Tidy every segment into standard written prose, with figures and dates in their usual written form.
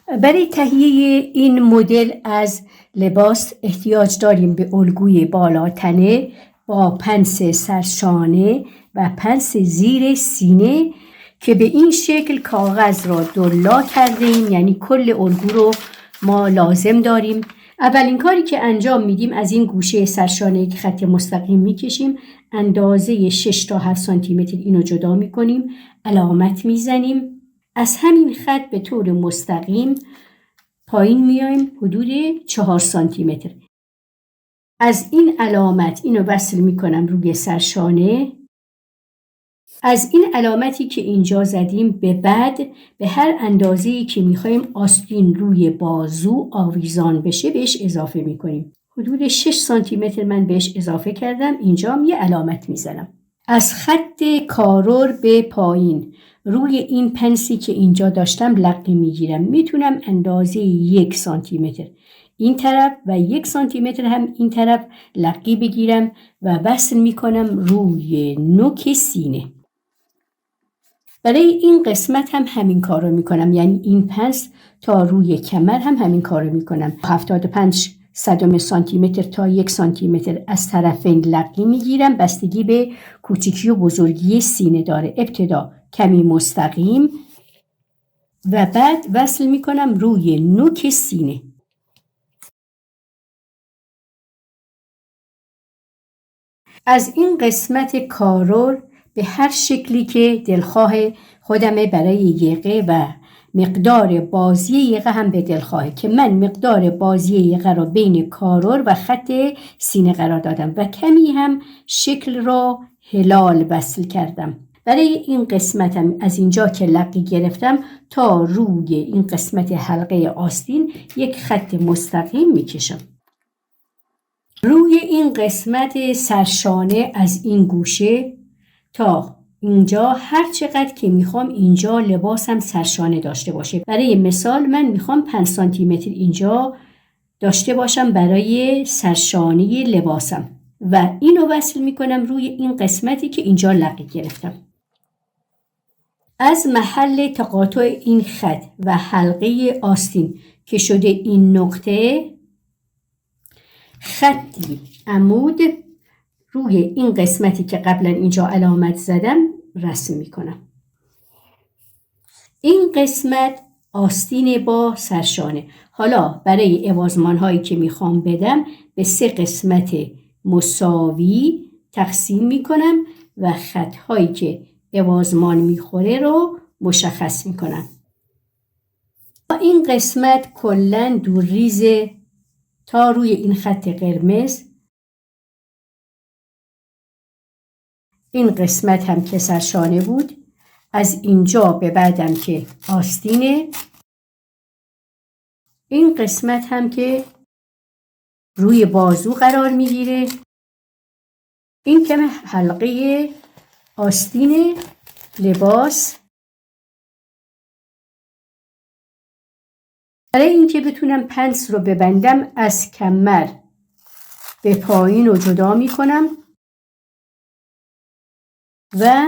برای تهیه این مدل از لباس احتیاج داریم به الگوی بالاتنه با پنس سرشانه و پنس زیر سینه که به این شکل کاغذ را دولا کرده ایم، یعنی کل الگو رو ما لازم داریم. اولین کاری که انجام میدیم از این گوشه سرشانه که خط مستقیم میکشیم، اندازه 6 تا 7 سانتی متر اینو جدا میکنیم، علامت میزنیم. از همین خط به طور مستقیم پایین میایم حدود 4 سانتی متر. از این علامت اینو وصل میکنم روی سرشانه. از این علامتی که اینجا زدیم به بعد به هر اندازه‌ای که میخوایم آستین روی بازو آویزان بشه بهش اضافه میکنیم. حدود 6 سانتی متر من بهش اضافه کردم. اینجا یه علامت میزنم. از خط کارور به پایین روی این پنسی که اینجا داشتم لقی میگیرم. میتونم اندازه 1 سانتی متر این طرف و 1 سانتی متر هم این طرف لقی بگیرم و وصل میکنم روی نوک سینه. برای این قسمت هم همین کار رو میکنم، یعنی این پنس تا روی کمر هم همین کار رو میکنم. 75 صدم سانتی متر تا 1 سانتی متر از طرفین لقی میگیرم. بستگی به کوچیکی و بزرگی سینه داره. ابتدا کمی مستقیم و بعد وصل میکنم روی نوک سینه. از این قسمت کارور به هر شکلی که دلخواه خودمه برای یقه و مقدار بازی یقه هم به دلخواهه که من مقدار بازی یقه را بین کارور و خط سینه قرار دادم و کمی هم شکل را هلال وصل کردم. برای این قسمتم از اینجا که لقی گرفتم تا روی این قسمت حلقه آستین یک خط مستقیم میکشم. روی این قسمت سرشانه از این گوشه تا اینجا هر چقدر که میخوام اینجا لباسم سرشانه داشته باشه. برای مثال من میخوام 5 سانتی متر اینجا داشته باشم برای سرشانه لباسم و اینو وصل میکنم روی این قسمتی که اینجا لقی گرفتم. از محل تقاطع این خط و حلقه آستین که شده این نقطه خطی عمود روی این قسمتی که قبلا اینجا علامت زدم رسم میکنم. این قسمت آستین با سرشانه. حالا برای عوضمان هایی که میخوام بدم به 3 قسمت مساوی تقسیم میکنم و خط هایی که عوضمان میخوره رو مشخص میکنم. این قسمت کلن دورریز تا روی این خط قرمز. این قسمت هم که سرشانه بود، از اینجا به بعدم که آستینه، این قسمت هم که روی بازو قرار میگیره، این که حلقه آستین لباس. برای اینکه بتونم پنس رو ببندم از کمر به پایین رو جدا میکنم و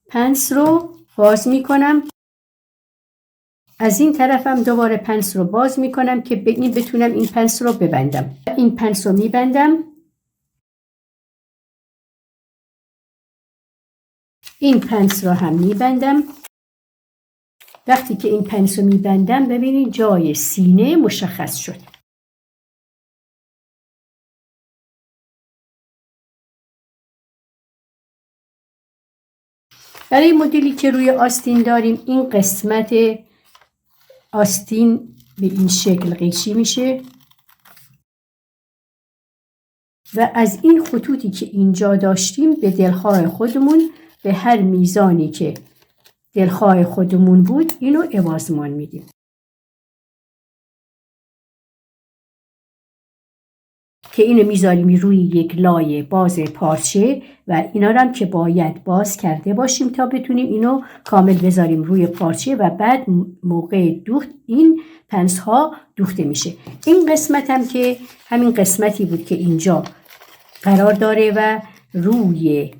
پنس رو باز میکنم. از این طرفم دوباره پنس رو باز میکنم که بتونم این پنس رو ببندم. این پنس رو میبندم. این پنس رو هم میبندم. وقتی که این پنس رو میبندم ببینید جای سینه مشخص شد. برای مدلی که روی آستین داریم این قسمت آستین به این شکل قیچی میشه و از این خطوطی که اینجا داشتیم به دلخواه خودمون به هر میزانی که دلخواه خودمون بود اینو عوضمان میدیم. که اینو میذاریم روی یک لایه باز پارچه و اینا رو هم که باید باز کرده باشیم تا بتونیم اینو کامل بذاریم روی پارچه و بعد موقع دوخت این پنس ها دوخته میشه. این قسمت هم که همین قسمتی بود که اینجا قرار داره و روی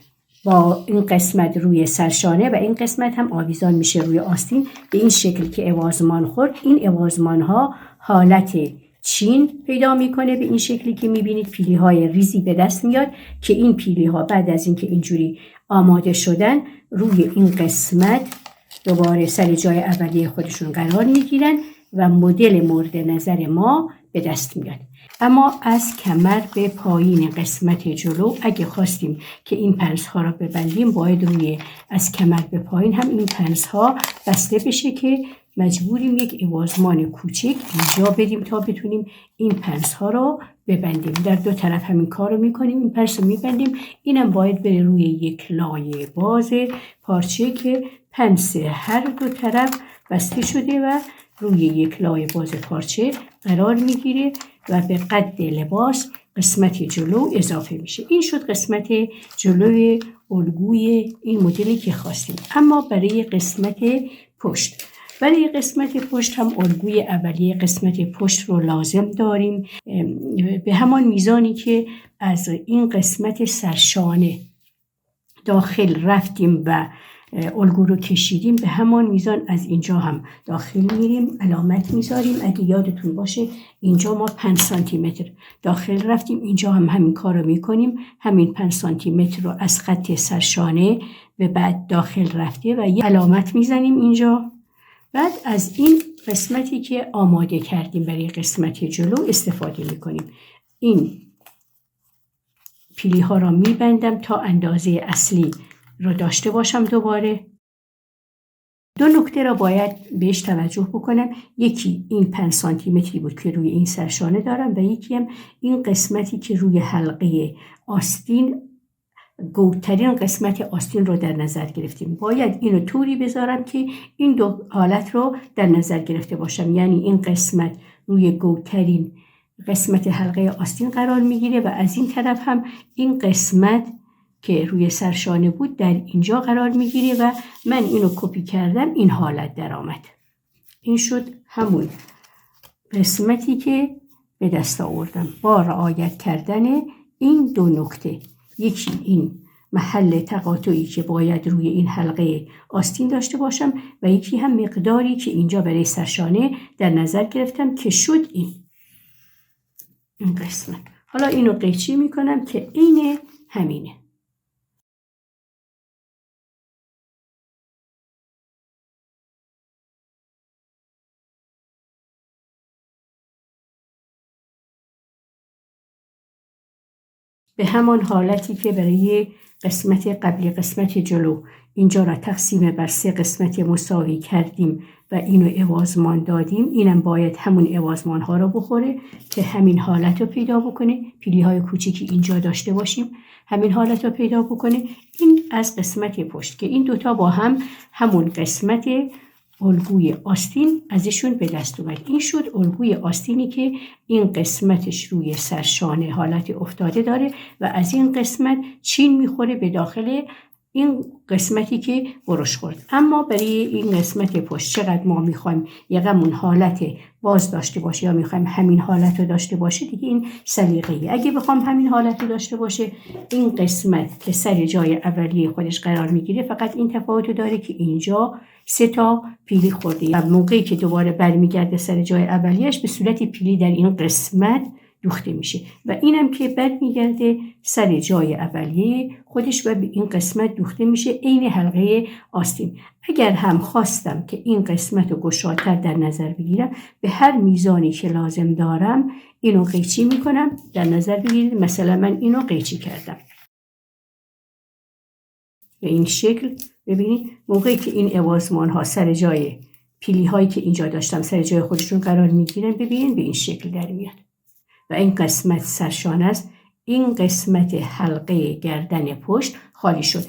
با این قسمت روی سرشانه و این قسمت هم آویزان میشه روی آستین به این شکل که اوازمان خورد. این اوازمان ها حالت چین پیدا میکنه به این شکلی که میبینید پیلی های ریزی به دست میاد که این پیلی ها بعد از اینکه اینجوری آماده شدن روی این قسمت دوباره سر جای اولیه خودشون قرار میگیرن و مدل مورد نظر ما به دست میاد. اما از کمر به پایین قسمت جلو اگه خواستیم که این پنسها را ببندیم باید روی از کمر به پایین هم این پنسها بسته بشه که مجبوریم یک اوازمان کوچک اینجا بدیم تا بتونیم این پنسها را ببندیم. در دو طرف همین کار رو میکنیم، این پنس رو میبندیم. اینم باید بره روی یک لایه باز پارچه که پنس هر دو طرف بسته شده و روی یک لایه باز پارچه قرار میگیره و به قد لباس قسمت جلو اضافه میشه. این شد قسمت جلوی الگوی این مدلی که خواستیم. اما برای قسمت پشت، برای قسمت پشت هم الگوی اولیه قسمت پشت رو لازم داریم. به همان میزانی که از این قسمت سرشانه داخل رفتیم و الگو رو کشیدیم به همان میزان از اینجا هم داخل میریم، علامت میذاریم. اگه یادتون باشه اینجا ما 5 سانتی متر داخل رفتیم، اینجا هم همین کار رو میکنیم. همین 5 سانتی متر رو از خط سرشانه به بعد داخل رفته و یه علامت میزنیم اینجا. بعد از این قسمتی که آماده کردیم برای قسمت جلو استفاده میکنیم. این پیلی ها را میبندم تا اندازه اصلی رو داشته باشم. دوباره 2 نکته را باید بهش توجه بکنم. یکی این 5 سانتی متری بود که روی این سرشانه دارم و یکی هم این قسمتی که روی حلقه آستین گودترین قسمت آستین رو در نظر گرفتیم. باید اینو طوری بذارم که این دو حالت رو در نظر گرفته باشم، یعنی این قسمت روی گودترین قسمت حلقه آستین قرار میگیره و از این طرف هم این قسمت که روی سرشانه بود در اینجا قرار میگیره و من اینو کپی کردم، این حالت در آمد. این شد همون قسمتی که به دست آوردم با رعایت کردن این 2 نکته. یکی این محل تقاطعی که باید روی این حلقه آستین داشته باشم و یکی هم مقداری که اینجا برای سرشانه در نظر گرفتم که شد این قسمت. حالا اینو قیچی میکنم که این همینه. به همان حالتی که برای قسمت قبلی قسمت جلو اینجا را تقسیم بر 3 قسمت مساوی کردیم و اینو اوازمان دادیم، اینم باید همون اوازمان ها رو بخوره که همین حالت رو پیدا بکنه. پیلی های کوچیکی اینجا داشته باشیم، همین حالت رو پیدا بکنه. این از قسمت پشت که این دوتا با هم همون قسمت الگوی آستین ازشون به دست اومد. این شد الگوی آستینی که این قسمتش روی سرشانه حالت افتاده داره و از این قسمت چین میخوره به داخل این قسمتی که برش خورد. اما برای این قسمت پشت چقدر ما میخوایم یقمون حالت باز داشته باشه یا میخوایم همین حالت رو داشته باشه، دیگه این سلیقه‌ای. اگه بخوام همین حالت رو داشته باشه، این قسمت که سر جای اولیه خودش قرار میگیره فقط این تفاوت داره که اینجا 3 تا پیلی خورده و موقعی که دوباره برمیگرده سر جای اولیه‌اش به صورت پیلی در این قسمت دوخته میشه و اینم که برمیگرده سر جای اولیه خودش و به این قسمت دوخته میشه عین حلقه آستین. اگر هم خواستم که این قسمت رو گشادتر در نظر بگیرم، به هر میزانی که لازم دارم اینو قیچی میکنم. در نظر بگیرید مثلا من اینو قیچی کردم به این شکل. ببینید موقعی که این اوازمان ها سر جای پیلی هایی که اینجا داشتم سر جای خودشون قرار میگیرن، ببینید به این شکل در میاد و این قسمت سرشانه است. این قسمت حلقه گردن پشت خالی شد.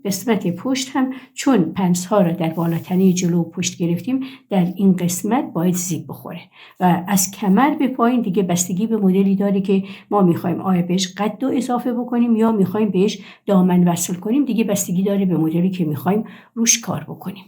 قسمت پشت هم چون پنسها را در بالاتنه جلو و پشت گرفتیم، در این قسمت باید زیب بخوره و از کمر به پایین دیگه بستگی به مدلی داره که ما میخوایم آیا بهش قد رو اضافه بکنیم یا میخوایم بهش دامن وصل کنیم. دیگه بستگی داره به مدلی که میخوایم روش کار بکنیم.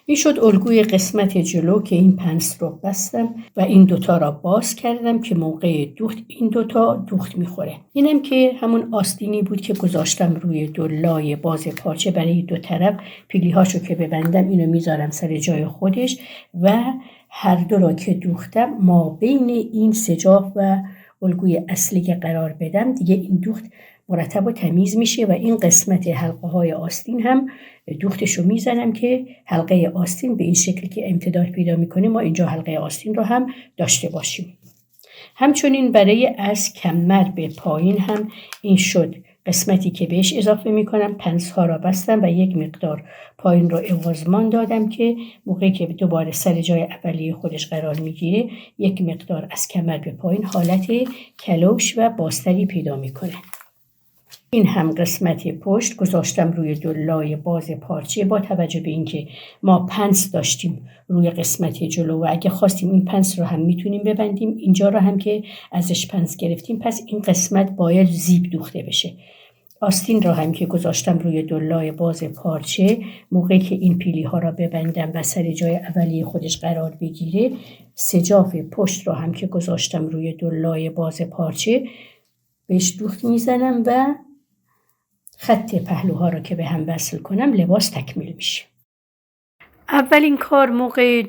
این شد الگوی قسمت جلو که این پنس رو بستم و این دوتا را باز کردم که موقع دوخت این دوتا دوخت میخوره. اینم که همون آستینی بود که گذاشتم روی دو لای باز پارچه برای دو طرف. پیلی هاشو که ببندم اینو میذارم سر جای خودش و هر دو را که دوختم ما بین این سجاف و الگوی اصلی که قرار بدم دیگه این دوخت مرتب و تمیز میشه و این قسمت حلقه های آستین هم دوختشو میزنم که حلقه آستین به این شکلی که امتداد پیدا میکنه ما اینجا حلقه آستین رو هم داشته باشیم. همچنین برای از کمر به پایین هم این شد قسمتی که بهش اضافه میکنم. پنس ها را بستم و یک مقدار پایین رو عوضمان دادم که موقعی که دوباره سر جای اولیه خودش قرار میگیره یک مقدار از کمر به پایین حالت کلوش و باستری پیدا میکنه. این هم قسمت پشت گذاشتم روی دو لای باز پارچه با توجه به اینکه ما پنس داشتیم روی قسمت جلو و اگه خواستیم این پنس رو هم میتونیم ببندیم. اینجا رو هم که ازش پنس گرفتیم پس این قسمت باید زیب دوخته بشه. آستین را هم که گذاشتم روی دو لای باز پارچه موقعی که این پیلی ها را ببندم و سر جای اولیه خودش قرار بگیره سجاف پشت را هم که گذاشتم روی دو لای باز پارچه بهش دوخت میزنم و خط پهلوها رو که به هم وصل کنم لباس تکمیل میشه. اولین کار موقع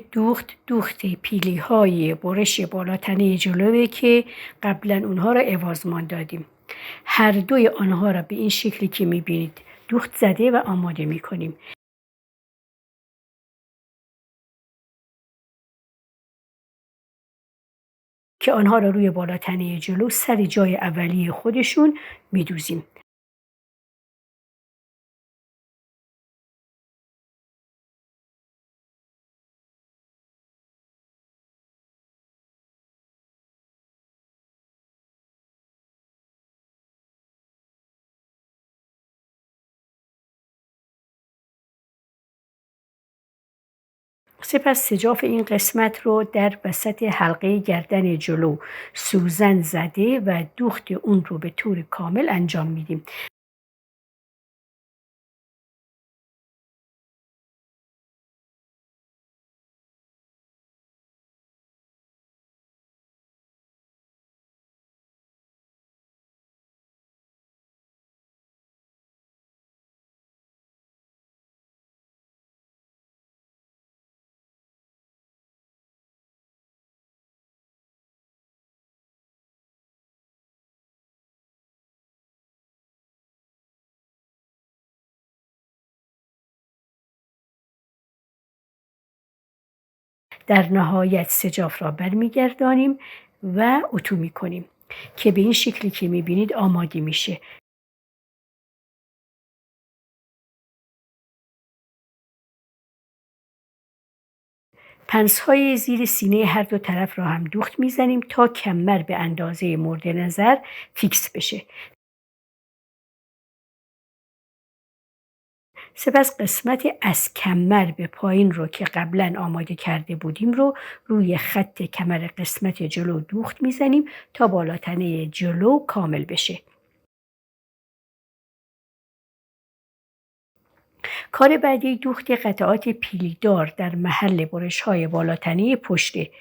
دوخت پیلی های برش بالاتنه جلوه که قبلا اونها را عوضمان دادیم. هر دوی آنها را به این شکلی که میبینید دوخت زده و آماده میکنیم که آنها را روی بالاتنه جلو سر جای اولیه خودشون میدوزیم. سپس سجاف این قسمت رو در وسط حلقه گردن جلو سوزن زده و دوخت اون رو به طور کامل انجام میدیم. در نهایت سجاف را برمیگردانیم و اتو میکنیم که به این شکلی که میبینید آماده میشه. پنس های زیر سینه هر دو طرف را هم دوخت میزنیم تا کمر به اندازه مورد نظر فیکس بشه. سپس قسمت از کمر به پایین رو که قبلا آماده کرده بودیم رو روی خط کمر قسمت جلو دوخت میزنیم تا بالاتنه جلو کامل بشه. کار بعدی دوخت قطعات پیلیدار در محل برش های بالاتنه پشته.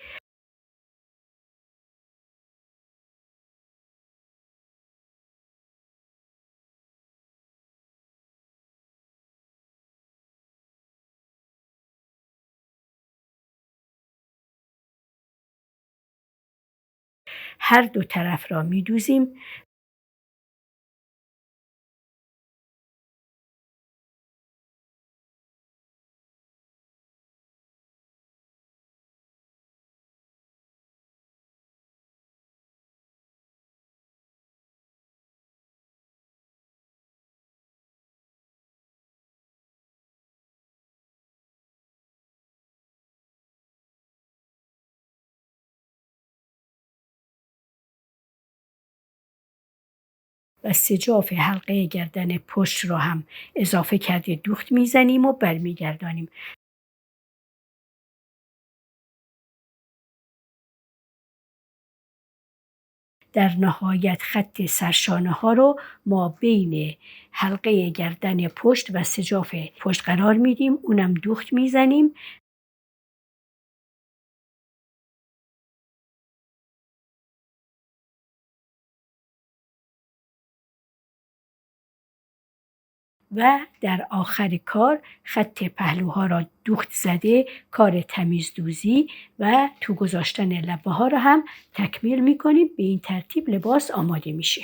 هر دو طرف را میدوزیم و سجاف حلقه گردن پشت را هم اضافه کرده دوخت میزنیم و برمیگردانیم. در نهایت خط سرشانه ها رو ما بین حلقه گردن پشت و سجاف پشت قرار میدیم، اونم دوخت میزنیم. و در آخر کار خط پهلوها را دوخت زده کار تمیز دوزی و تو گذاشتن لبه ها را هم تکمیل میکنیم. به این ترتیب لباس آماده میشه.